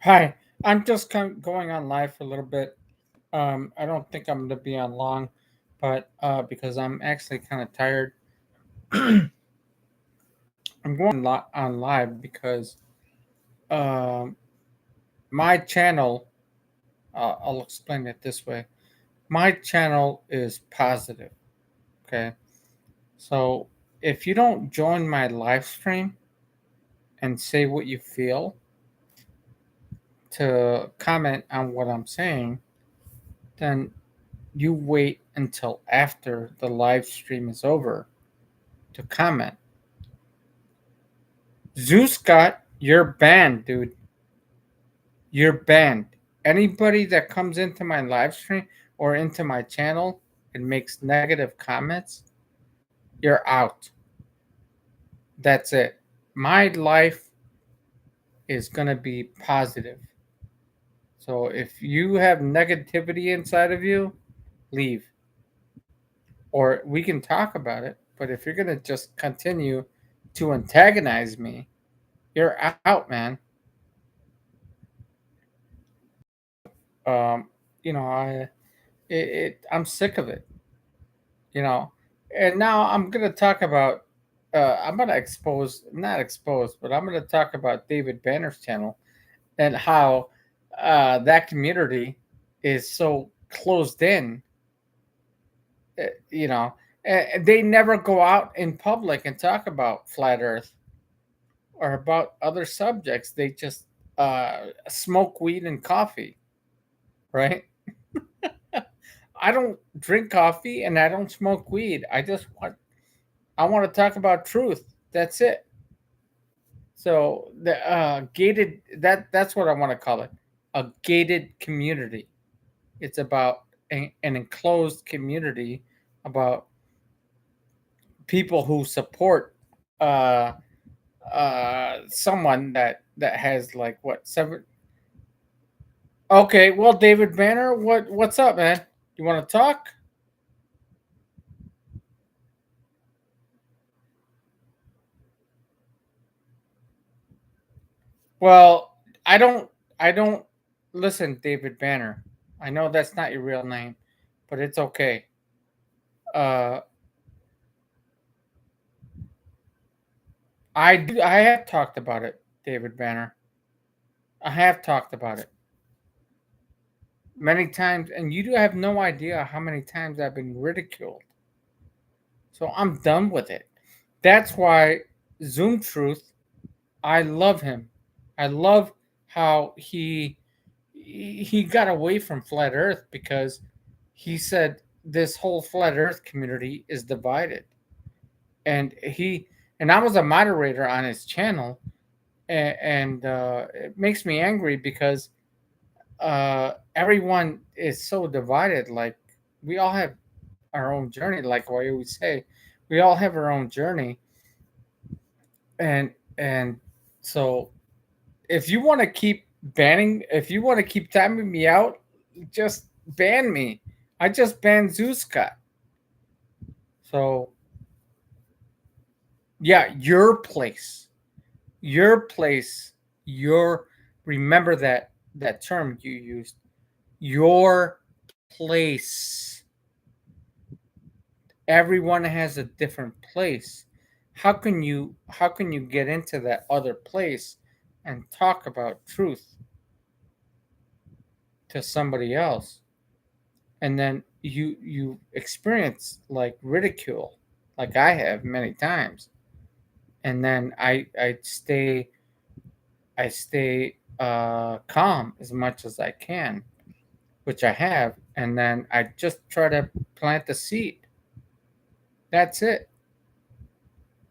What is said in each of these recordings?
Hi, I'm just going on live for a little bit. I don't think I'm going to be on long, but because I'm actually kind of tired, I'm going on live because um, my channel. I'll explain it this way. My channel is positive. Okay, so if you don't join my live stream and say what you feel to comment on what I'm saying, then you wait until after the live stream is over to comment. Zeus Scott, you're banned, dude. You're banned. Anybody that comes into my live stream or into my channel and makes negative comments, you're out. That's it. My life is going to be positive. So if you have negativity inside of you, leave. Or we can talk about it. But if you're going to just continue to antagonize me, you're out, man. Um, I'm sick of it, you know. And now I'm gonna talk about. I'm gonna expose, not expose, but I'm gonna talk about David Banner's channel and how that community is so closed in. You know, they never go out in public and talk about flat Earth or about other subjects. They just smoke weed and coffee, right? I don't drink coffee and I don't smoke weed. I want to talk about truth. That's it. So the gated that's what I want to call it. A gated community. It's about an enclosed community about people who support someone that has like what seven. Okay, well, David Banner, what's up, man? You want to talk? Well, I don't I don't listen, David Banner. I know that's not your real name, but it's okay. Uh I have talked about it, David Banner. I have talked about it many times and you do have no idea how many times I've been ridiculed. So I'm done with it. That's why Zoom Truth, I love him. I love how he got away from flat earth because he said this whole flat earth community is divided. And I was a moderator on his channel, and it makes me angry because everyone is so divided. Like we all have our own journey. Like I always say, we all have our own journey, and so if you want to keep if you want to keep timing me out, just ban me. I just banned Zuzka. So yeah, your place, your remember that term you used, your place. Everyone has a different place. How can you get into that other place and talk about truth to somebody else, and then you experience like ridicule, like I have many times, and then I stay calm as much as I can, which I have, and then I just try to plant the seed. That's it.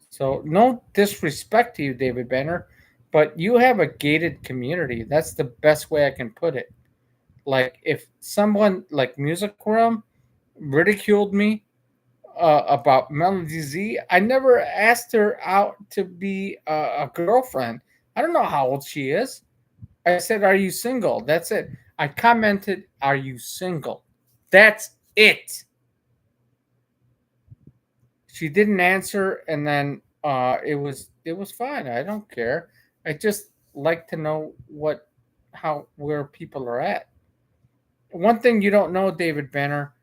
So no disrespect to you, David Banner, but you have a gated community. That's the best way I can put it. Like if someone like Music Realm ridiculed me about Melody Z, I never asked her out to be a girlfriend. I don't know how old she is. I said, "Are you single?" That's it. I commented, "Are you single?" That's it. She didn't answer, and then it was fine. I don't care. I just like to know what. how where people are at. One thing you don't know, David Banner,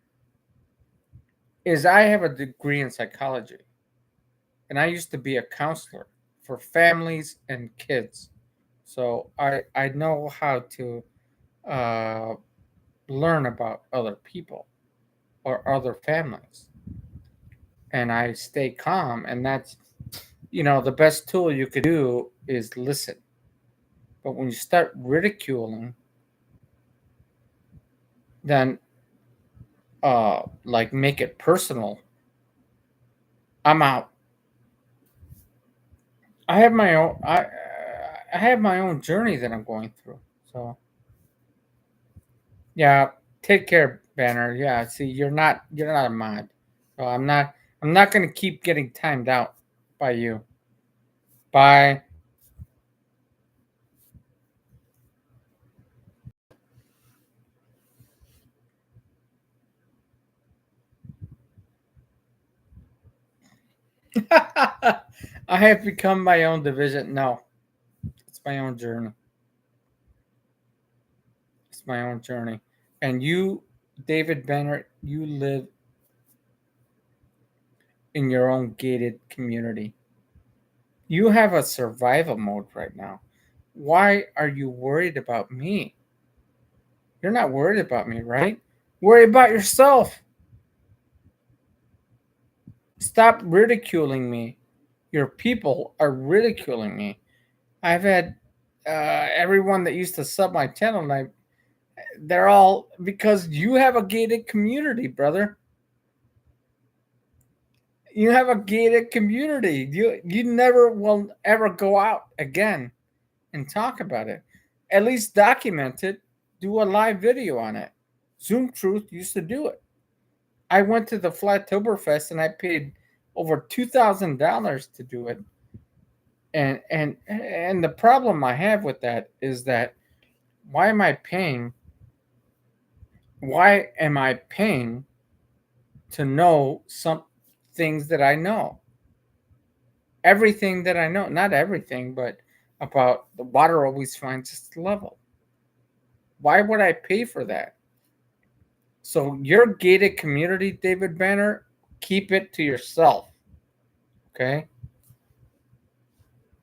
is I have a degree in psychology, and I used to be a counselor for families and kids. So I know how to uh, learn about other people or other families, and I stay calm. And that's, the best tool you could do is listen. But when you start ridiculing, then like make it personal, I'm out. I have my own journey that I'm going through. So yeah, take care, Banner. Yeah, see, you're not a mod, so I'm not gonna keep getting timed out by you. Bye. I have become my own division. No, it's my own journey. It's my own journey. And you, David Banner, you live in your own gated community. You have a survival mode right now. Why are you worried about me? You're not worried about me, right? Worry about yourself. Stop ridiculing me. Your people are ridiculing me. I've had everyone that used to sub my channel, and they're all because you have a gated community, brother. You have a gated community. You never will ever go out again and talk about it. At least document it. Do a live video on it. Zoom Truth used to do it. I went to the Flattoberfest and I paid over $2,000 to do it. And the problem I have with that is that why am I paying? Why am I paying to know some things that I know? Everything that I know, not everything, but about the water always finds its level. Why would I pay for that? So your gated community, David Banner, keep it to yourself. Okay.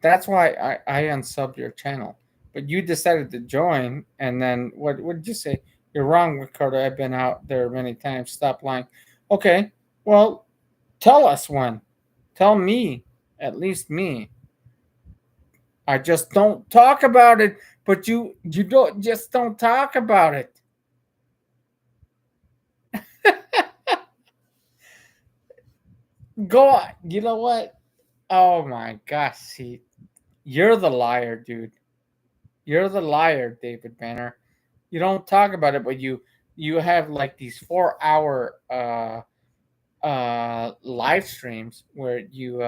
That's why I unsubbed your channel. But you decided to join, and then what did you say? You're wrong, Ricardo. I've been out there many times. Stop lying. Okay. Well, tell us when. Tell me, at least me. I just don't talk about it, but you don't talk about it. Go on. You know what? Oh my gosh, see, you're the liar, dude. You're the liar, David Banner. You don't talk about it, but you have like these 4 hour live streams where you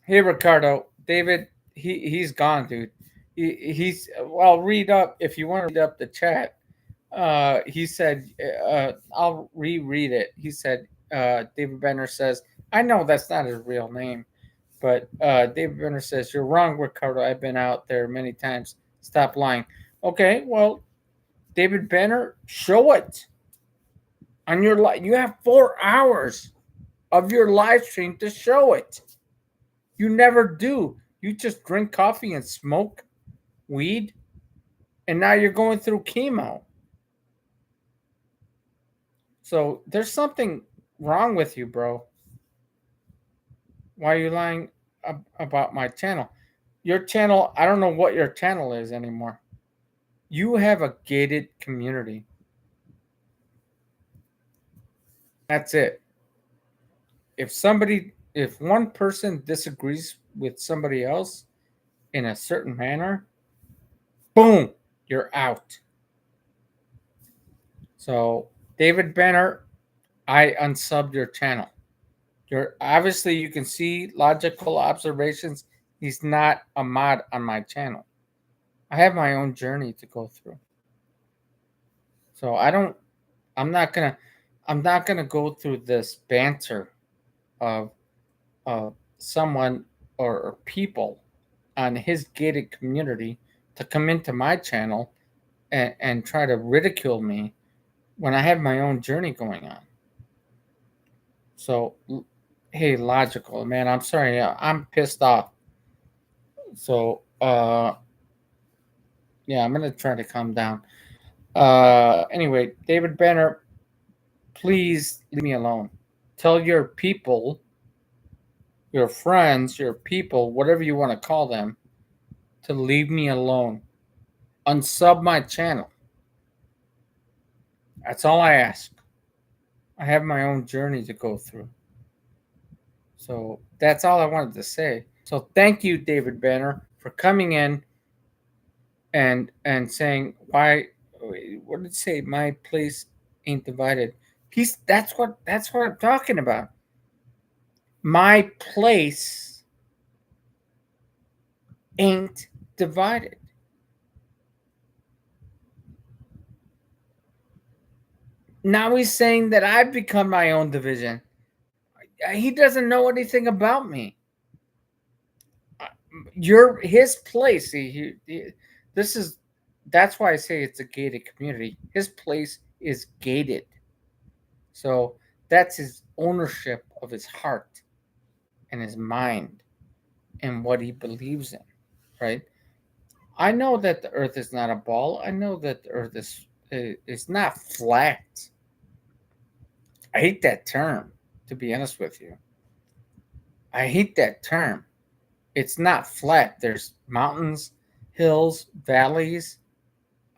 hey Ricardo, David, he's gone, dude. He's well, read up if you want to read up the chat. He said, I'll reread it. He said, David Banner says, I know that's not his real name, but David Banner says, you're wrong, Ricardo. I've been out there many times. Stop lying. Okay, well, David Banner, show it on your live. You have 4 hours of your live stream to show it. You never do. You just drink coffee and smoke weed, and now you're going through chemo. So there's something wrong with you, bro. Why are you lying about my channel? Your channel, I don't know what your channel is anymore. You have a gated community. That's it. If one person disagrees with somebody else in a certain manner, boom, you're out. So, David Banner, I unsubbed your channel. You're obviously you can see logical observations. He's not a mod on my channel. I have my own journey to go through. So I'm not gonna I'm not gonna go through this banter of someone or people on his gated community to come into my channel and try to ridicule me when I have my own journey going on. So, hey, logical man, I'm sorry, I'm pissed off. So, yeah, I'm gonna try to calm down. Anyway, David Banner, please leave me alone. Tell your people, your friends, your people, whatever you want to call them, to leave me alone. Unsub my channel. That's all I ask. I have my own journey to go through. So that's all I wanted to say. So thank you, David Banner, for coming in and saying why. What did it say? My place ain't divided. That's what I'm talking about. My place ain't divided. Now he's saying that I've become my own division. He doesn't know anything about me. His place. This is that's why I say it's a gated community. His place is gated, so that's his ownership of his heart and his mind and what he believes in. Right? I know that the Earth is not a ball. I know that the Earth is not flat. I hate that term, to be honest with you. I hate that term. It's not flat. There's mountains, hills, valleys,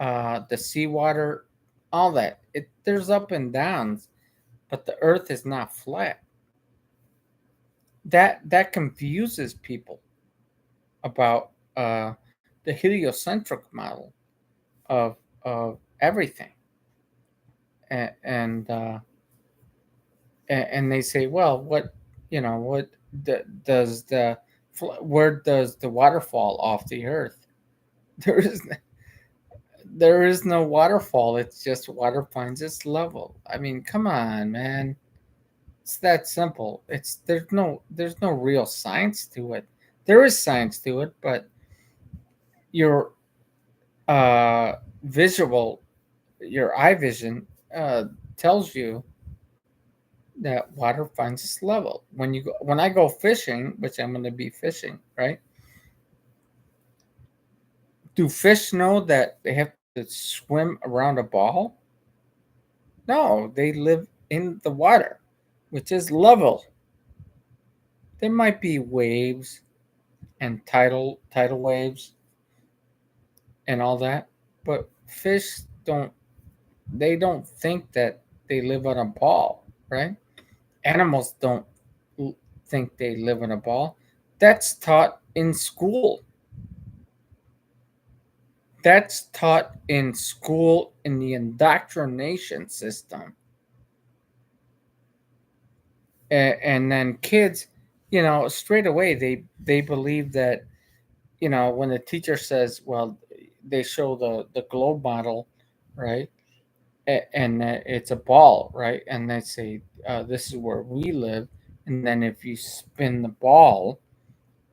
the seawater, all that. There's up and downs, but the Earth is not flat. That confuses people about the heliocentric model of everything, and and they say, well, what does the where does the water fall off the Earth? There is there is no waterfall. It's just water finds its level. I mean, come on, man. It's that simple. There's no real science to it. There is science to it, but your uh visual your eye vision tells you that water finds its level. When I go fishing, which I'm going to be fishing, right? Do fish know that they have to swim around a ball? No, they live in the water, which is level. There might be waves and tidal waves and all that, but fish don't think that they live on a ball, right? Animals don't think they live on a ball. That's taught in school. That's taught in school in the indoctrination system. And then kids, straight away they believe that, when the teacher says, well, they show the globe model, right? And it's a ball, right? And they say, this is where we live. And then if you spin the ball,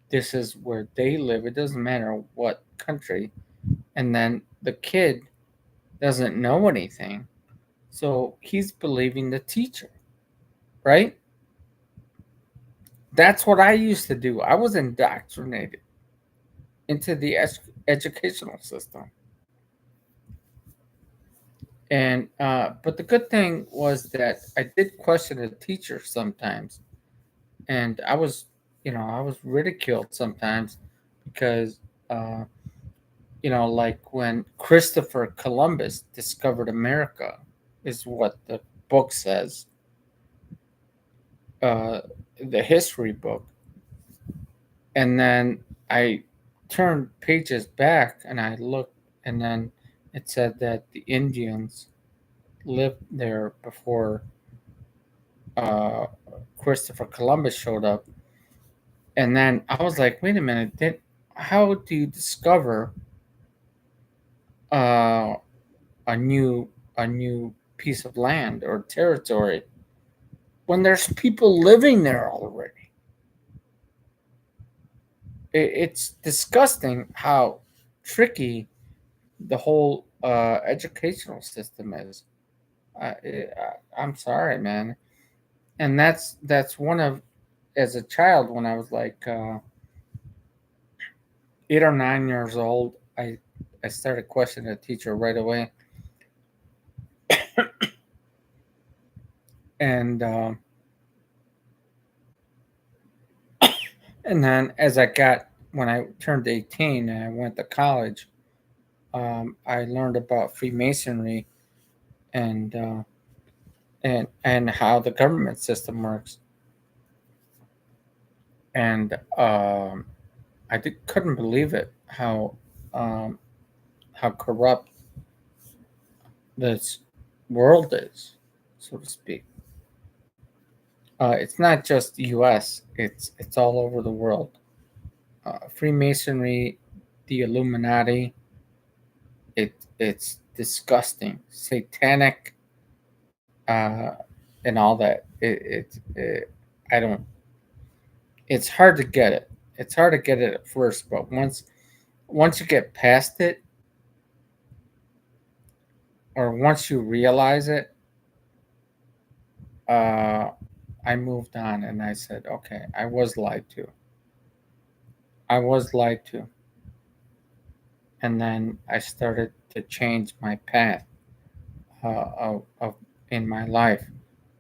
this is where they live. It doesn't matter what country. And then the kid doesn't know anything. So he's believing the teacher, right? That's what I used to do. I was indoctrinated into the educational system. And but the good thing was that I did question the teacher sometimes, and I was ridiculed sometimes because uh, like when Christopher Columbus discovered America, is what the book says, uh, the history book, and then I turned pages back and I looked, and then it said that the Indians lived there before uh, Christopher Columbus showed up. And then I was like, wait a minute, how do you discover uh, a new piece of land or territory when there's people living there already? It's disgusting how tricky the whole educational system is. I'm sorry, man. And that's one of, as a child, when I was like 8 or 9 years old, I started questioning the teacher right away, and and then as I got when I turned 18 and I went to college, I learned about Freemasonry and and how the government system works, and couldn't believe it um, how corrupt this world is, so to speak. It's not just U.S. It's all over the world. Freemasonry, the Illuminati. It's disgusting, satanic, uh, and all that. I don't. It's hard to get it. It's hard to get it at first, but once you get past it, or once you realize it, uh, I moved on and I said, okay, I was lied to. I was lied to. And then I started to change my path of in my life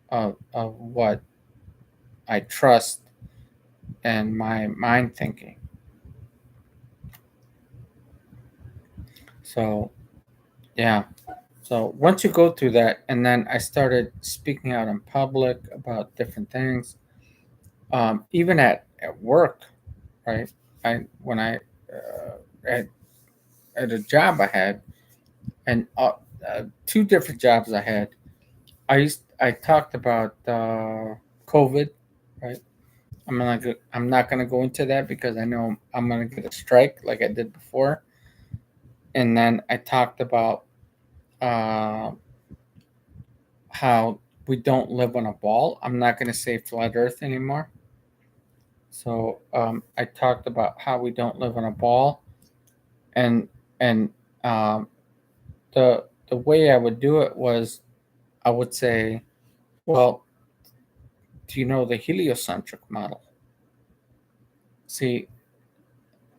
of what I trust and my mind thinking. So yeah. So once you go through that, and then I started speaking out in public about different things, even at work, right? I when I at a job I had, and two different jobs I had. I talked about COVID, right? I'm not gonna go into that because I know I'm gonna get a strike like I did before. And then I talked about uh, how we don't live on a ball. I'm not gonna say flat Earth anymore. So I talked about how we don't live on a ball, and and um, the way I would do it was I would say, well, do you know the heliocentric model? See,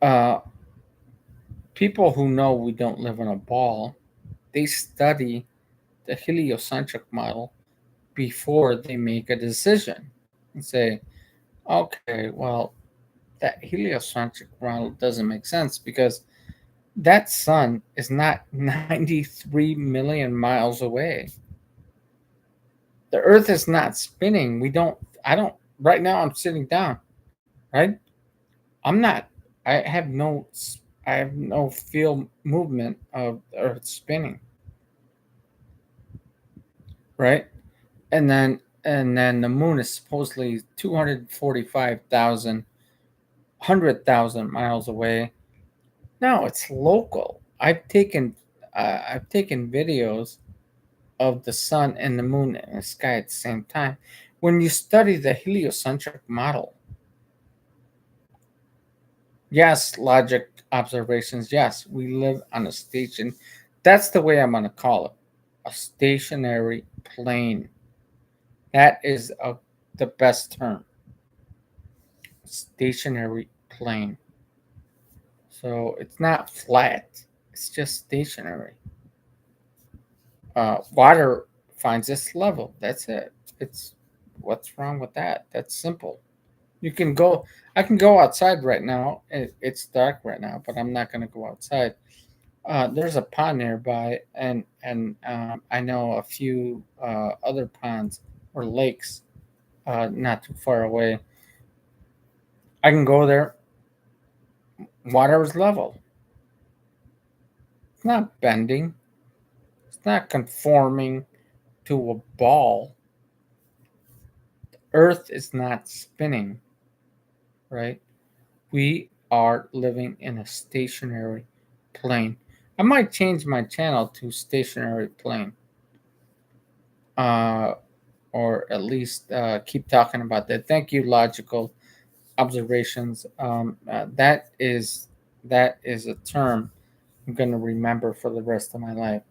uh, people who know we don't live on a ball, they study the heliocentric model before they make a decision and say, okay, well, that heliocentric model doesn't make sense because that sun is not 93 million miles away. The earth is not spinning. I don't, right now I'm sitting down, right? I'm not, I have no, I have no feel movement of the earth spinning, right? And then the moon is supposedly 245,000 100,000 miles away. No, it's local. I've taken videos of the sun and the moon and the sky at the same time. When you study the heliocentric model, yes, logic observations, yes, we live on a station. That's the way I'm going to call it, a stationary plane. That is the best term, stationary plane. So it's not flat, it's just stationary. Water finds its level. That's it. It's What's wrong with that? That's simple. You can go. I can go outside right now. It's dark right now, but I'm not going to go outside. There's a pond nearby, and I know a few other ponds or lakes not too far away. I can go there. Water is level. It's not bending. It's not conforming to a ball. Earth is not spinning, right? We are living in a stationary plane. I might change my channel to stationary plane, uh, or at least keep talking about that. Thank you, logical observations. That is a term I'm going to remember for the rest of my life.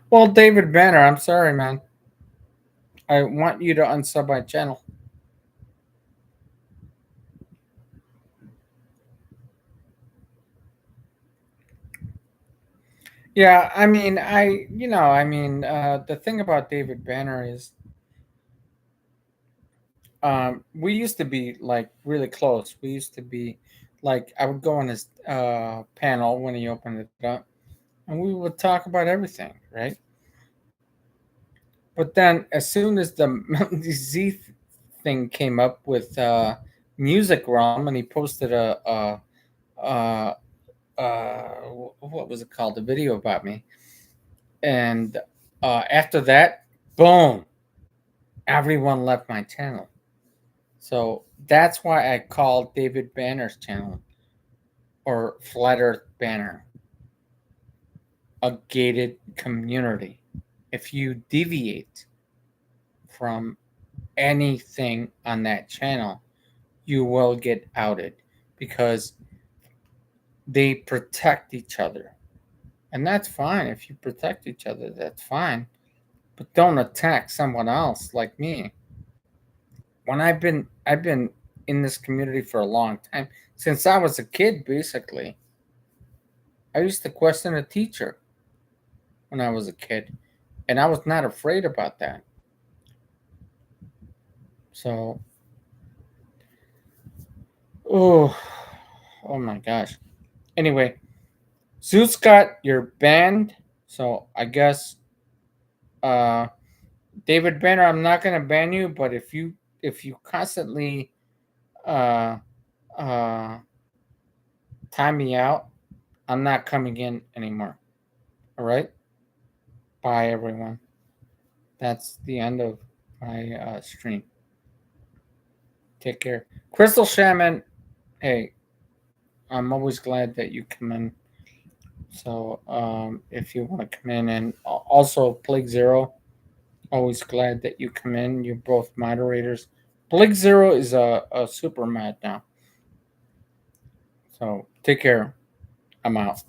Well, David Banner, I'm sorry, man. I want you to unsub my channel. Yeah, I mean, the thing about David Banner is, we used to be like really close. We used to be like, I would go on his panel when he opened it up, and we would talk about everything, right? But then, as soon as the Mountain Z thing came up with Music Realm, and he posted a what was it called? A video about me, and after that, boom, everyone left my channel. So that's why I called David Banner's channel, or Flat Earth Banner, a gated community. If you deviate from anything on that channel, you will get outed, because they protect each other. And that's fine. If you protect each other, that's fine. But don't attack someone else like me. When I've been in this community for a long time, since I was a kid basically. I used to question a teacher when I was a kid, and I was not afraid about that. So, oh, oh my gosh. Anyway, Zeus got your banned, so I guess uh, David Banner, I'm not gonna ban you, but if you constantly uh, uh, time me out, I'm not coming in anymore. All right, bye everyone. That's the end of my stream. Take care, Crystal Shaman. Hey, I'm always glad that you come in. So if you want to come in, and also Plague Zero, always glad that you come in. You're both moderators. Plague Zero is a super mad now. So take care. I'm out.